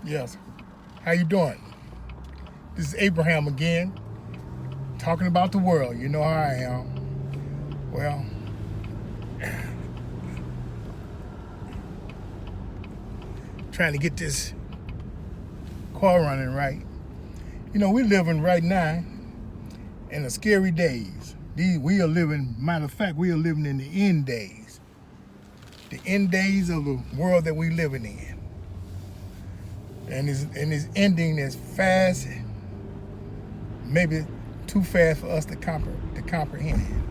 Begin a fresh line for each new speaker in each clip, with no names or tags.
Yes. How you doing? This is Abraham again, talking about the world. You know how I am. Well, trying to get this car running right. You know, we're living right now in the scary days. We are living, matter of fact, we are living in the end days. The end days of the world that we're living in. And it's ending as fast, maybe too fast for us to comprehend.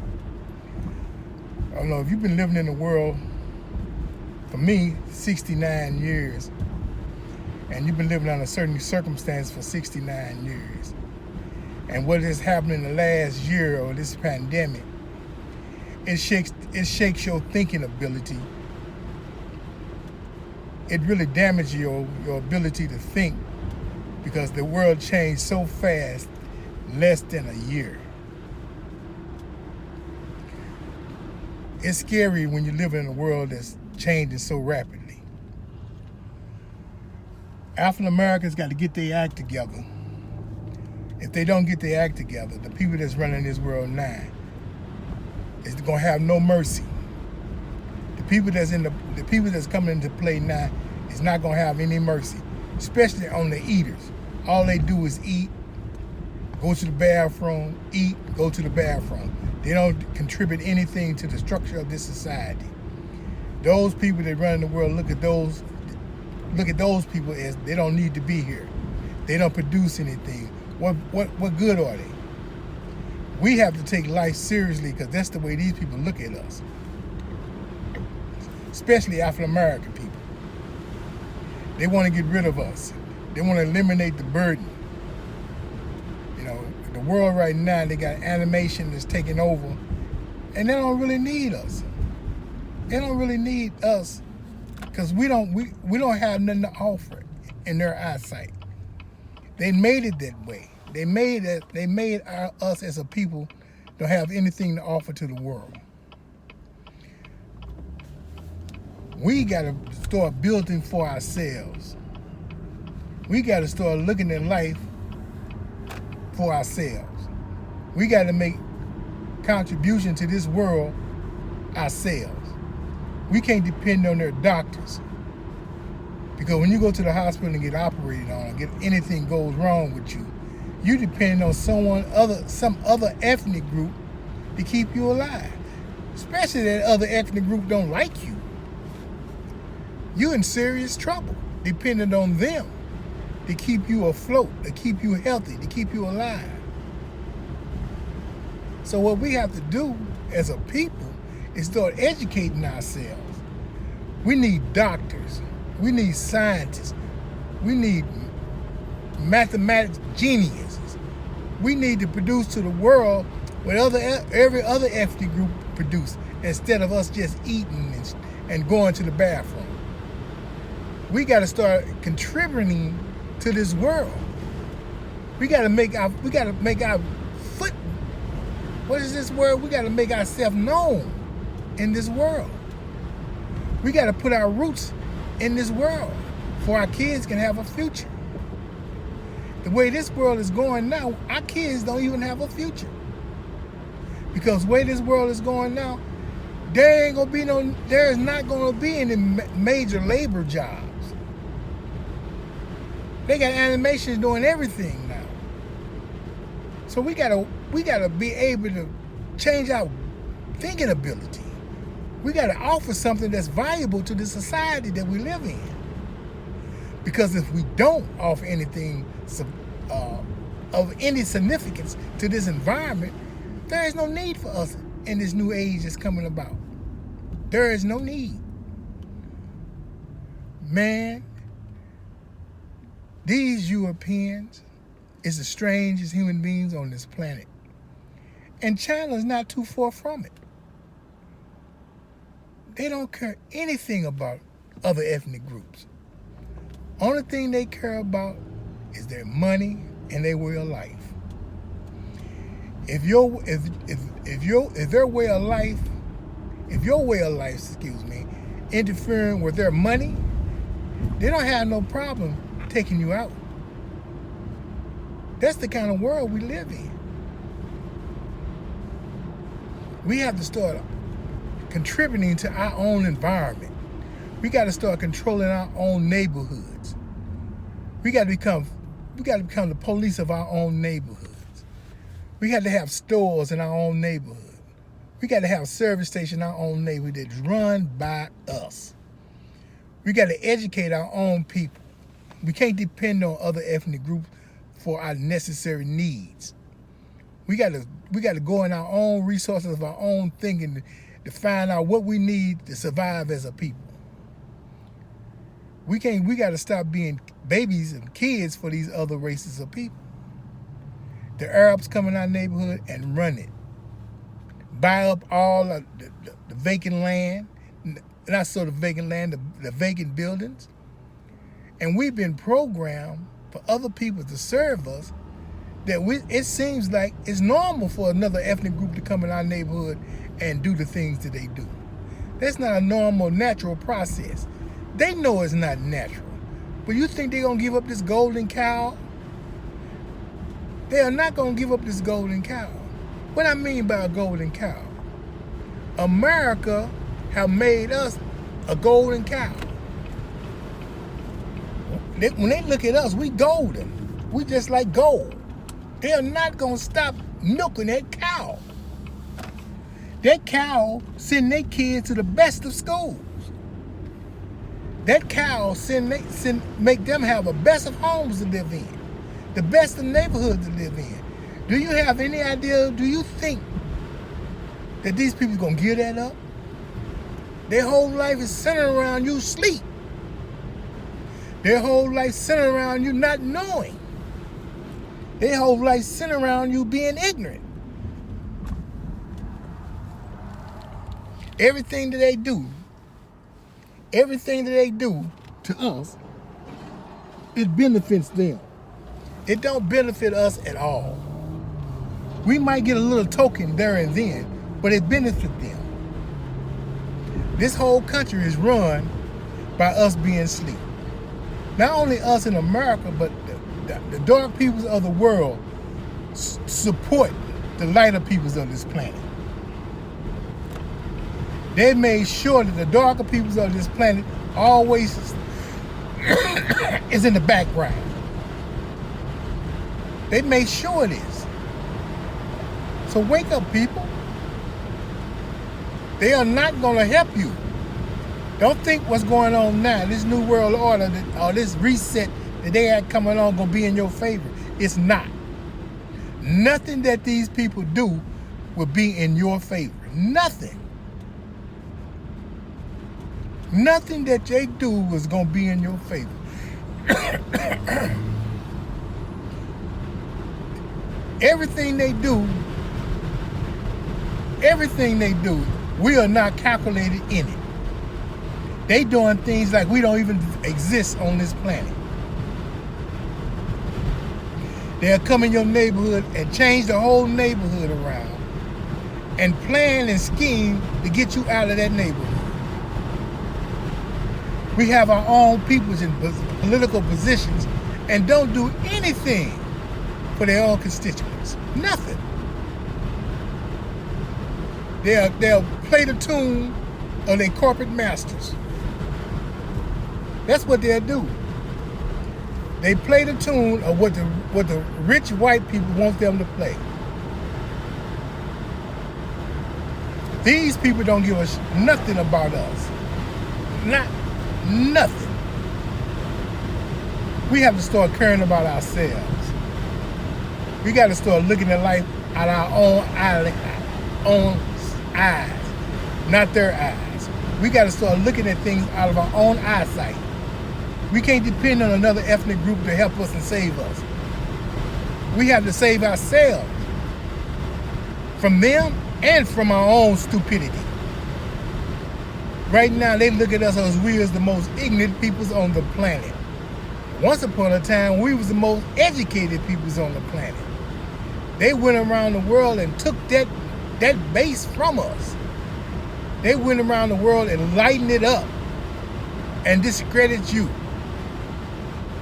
I don't know, if you've been living in the world, for me, 69 years, and you've been living under certain circumstances for 69 years, and what has happened in the last year or this pandemic, it shakes your thinking ability. It really damages your ability to think, because the world changed so fast, less than a year. It's scary when you live in a world that's changing so rapidly. African Americans got to get their act together. If they don't get their act together, the people that's running this world now is gonna have no mercy. The people that's coming into play now is not gonna have any mercy, especially on the eaters. All they do is eat, go to the bathroom, eat, go to the bathroom. They don't contribute anything to the structure of this society. Those people that run the world look at those people as they don't need to be here. They don't produce anything. What good are they? We have to take life seriously, because that's the way these people look at us. Especially African American people. They want to get rid of us. They want to eliminate the burden. You know, the world right now, they got animation that's taking over, and they don't really need us. They don't really need us, because we don't have nothing to offer in their eyesight. They made it that way. They made us as a people don't have anything to offer to the world. We got to start building for ourselves. We got to start looking at life for ourselves. We got to make contribution to this world ourselves. We can't depend on their doctors, because when you go to the hospital and get operated on, or get anything goes wrong with you, you depend on some other ethnic group to keep you alive. Especially that other ethnic group don't like you. You're in serious trouble, depending on them to keep you afloat, to keep you healthy, to keep you alive. So what we have to do as a people is start educating ourselves. We need doctors. We need scientists. We need mathematics geniuses. We need to produce to the world what every other ethnic group produce, instead of us just eating and going to the bathroom. We got to start contributing to this world. We got to make our foot. What is this world? We got to make ourselves known in this world. We got to put our roots in this world, for our kids can have a future. The way this world is going now, our kids don't even have a future. Because the way this world is going now, there is not gonna be any major labor jobs. They got animations doing everything now. So we gotta be able to change our thinking ability. We got to offer something that's valuable to the society that we live in. Because if we don't offer anything of any significance to this environment, there is no need for us in this new age that's coming about. There is no need. Man, these Europeans is the strangest human beings on this planet. And China's not too far from it. They don't care anything about other ethnic groups. Only thing they care about is their money and their way of life. If your way of life, interfering with their money, they don't have no problem taking you out. That's the kind of world we live in. We have to start contributing to our own environment. We got to start controlling our own neighborhoods. We got to become the police of our own neighborhoods. We got to have stores in our own neighborhood. We got to have a service station in our own neighborhood that's run by us. We got to educate our own people. We can't depend on other ethnic groups for our necessary needs. We got to go in our own resources of our own thinking to find out what we need to survive as a people. We got to stop being babies and kids for these other races of people. The Arabs come in our neighborhood and run it. Buy up all of the vacant land, not sort of vacant land, the vacant buildings. And we've been programmed for other people to serve us that it seems like it's normal for another ethnic group to come in our neighborhood and do the things that they do. That's not a normal, natural process. They know it's not natural. But you think they're going to give up this golden cow? They are not going to give up this golden cow. What I mean by a golden cow? America have made us a golden cow. When they look at us, we golden. We just like gold. They are not going to stop milking that cow. That cow send their kids to the best of schools. That cow make them have the best of homes to live in, the best of neighborhoods to live in. Do you have any idea, do you think that these people are going to give that up? Their whole life is centered around you sleep. Their whole life centered around you not knowing. Their whole life centered around you being ignorant. Everything that they do to us, it benefits them. It don't benefit us at all. We might get a little token there and then, but it benefits them. This whole country is run by us being asleep. Not only us in America, but the dark peoples of the world support the lighter peoples of this planet. They made sure that the darker peoples of this planet always is in the background. They made sure it is. So wake up, people. They are not going to help you. Don't think what's going on now, this new world order, or this reset that they had coming on, going to be in your favor. It's not. Nothing that these people do will be in your favor. Nothing. Nothing that they do was going to be in your favor. Everything they do, we are not calculated in it. They doing things like we don't even exist on this planet. They'll come in your neighborhood and change the whole neighborhood around and plan and scheme to get you out of that neighborhood. We have our own peoples in political positions and don't do anything for their own constituents. Nothing. They'll play the tune of their corporate masters. That's what they'll do. They play the tune of what the rich white people want them to play. These people don't give us nothing about us. Nothing. We have to start caring about ourselves. We got to start looking at life out our own eyes, not their eyes. We got to start looking at things out of our own eyesight. We can't depend on another ethnic group to help us and save us. We have to save ourselves from them and from our own stupidity. Right now, they look at us as we as the most ignorant peoples on the planet. Once upon a time, we was the most educated peoples on the planet. They went around the world and took that base from us. They went around the world and lightened it up and discredited you.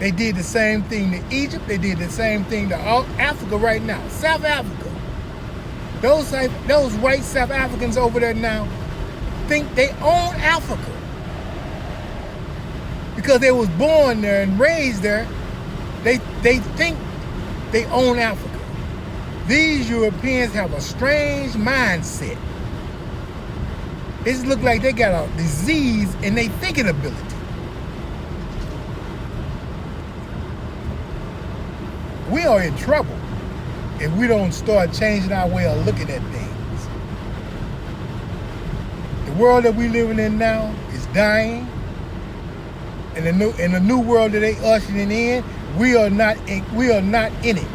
They did the same thing to Egypt. They did the same thing to all Africa right now. South Africa. Those white South Africans over there now think they own Africa. Because they was born there and raised there, they think they own Africa. These Europeans have a strange mindset. It just look like they got a disease in their thinking ability. We are in trouble if we don't start changing our way of looking at things. The world that we living in now is dying, and the new world that they ushering in, we are not in it.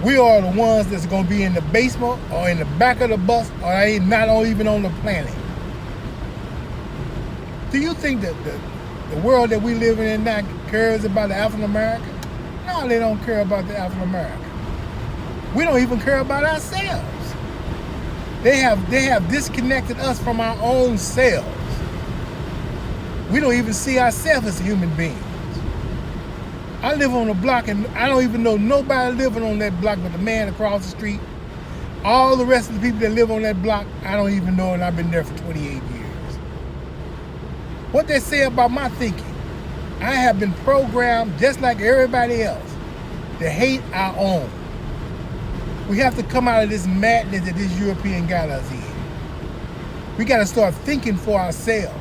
We are the ones that's going to be in the basement or in the back of the bus or not even on the planet. Do you think that the world that we living in now cares about the African American? No, they don't care about the African American. We don't even care about ourselves. They have disconnected us from our own selves. We don't even see ourselves as human beings. I live on a block and I don't even know nobody living on that block but the man across the street. All the rest of the people that live on that block, I don't even know, and I've been there for 28 years. What they say about my thinking, I have been programmed just like everybody else to hate our own. We have to come out of this madness that this European got us in. We got to start thinking for ourselves.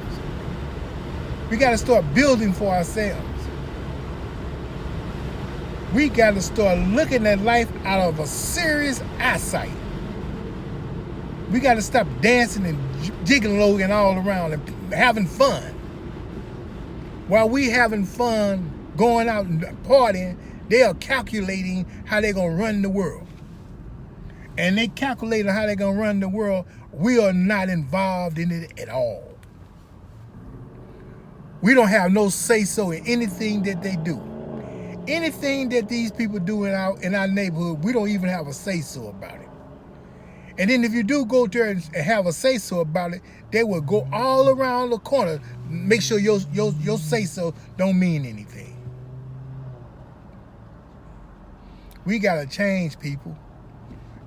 We got to start building for ourselves. We got to start looking at life out of a serious eyesight. We got to stop dancing and jiggling all around and having fun. While we having fun going out and partying, they are calculating how they're going to run the world. And they calculating how they're going to run the world. We are not involved in it at all. We don't have no say-so in anything that they do. Anything that these people do in our neighborhood, we don't even have a say-so about it. And then if you do go there and have a say-so about it, they will go all around the corner, make sure your say-so don't mean anything. We gotta change, people.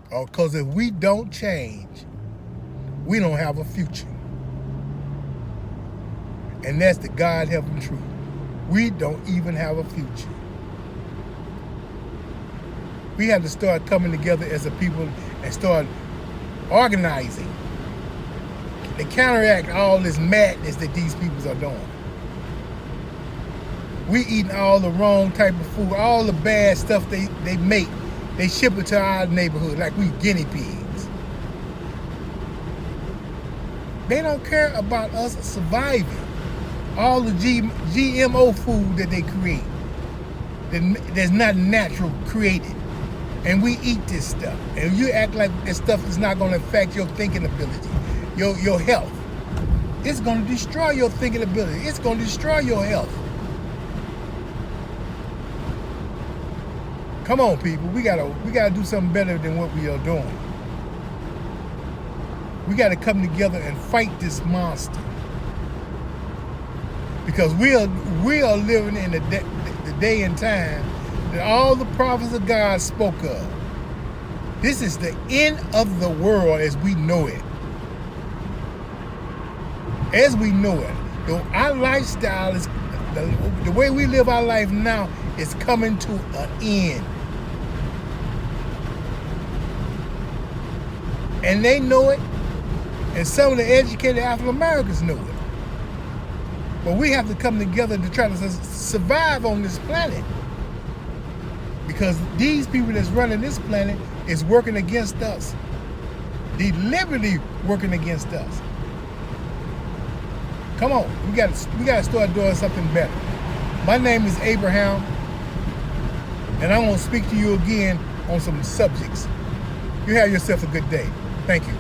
Because if we don't change, we don't have a future. And that's the God-helping truth. We don't even have a future. We have to start coming together as a people and start organizing to counteract all this madness that these people are doing. We eating all the wrong type of food, all the bad stuff they make. They ship it to our neighborhood like we guinea pigs. They don't care about us surviving. All the GMO food that they create, that's not natural created. And we eat this stuff. And you act like this stuff is not going to affect your thinking ability, your health. It's going to destroy your thinking ability. It's going to destroy your health. Come on, people. We gotta do something better than what we are doing. We got to come together and fight this monster. Because we are living in the day and time that all the prophets of God spoke of. This is the end of the world as we know it. As we know it. Our lifestyle is, the way we live our life now is coming to an end. And they know it, and some of the educated African Americans know it. But we have to come together to try to survive on this planet. Because these people that's running this planet is working against us. Deliberately working against us. Come on, we gotta start doing something better. My name is Abraham, and I'm gonna speak to you again on some subjects. You have yourself a good day. Thank you.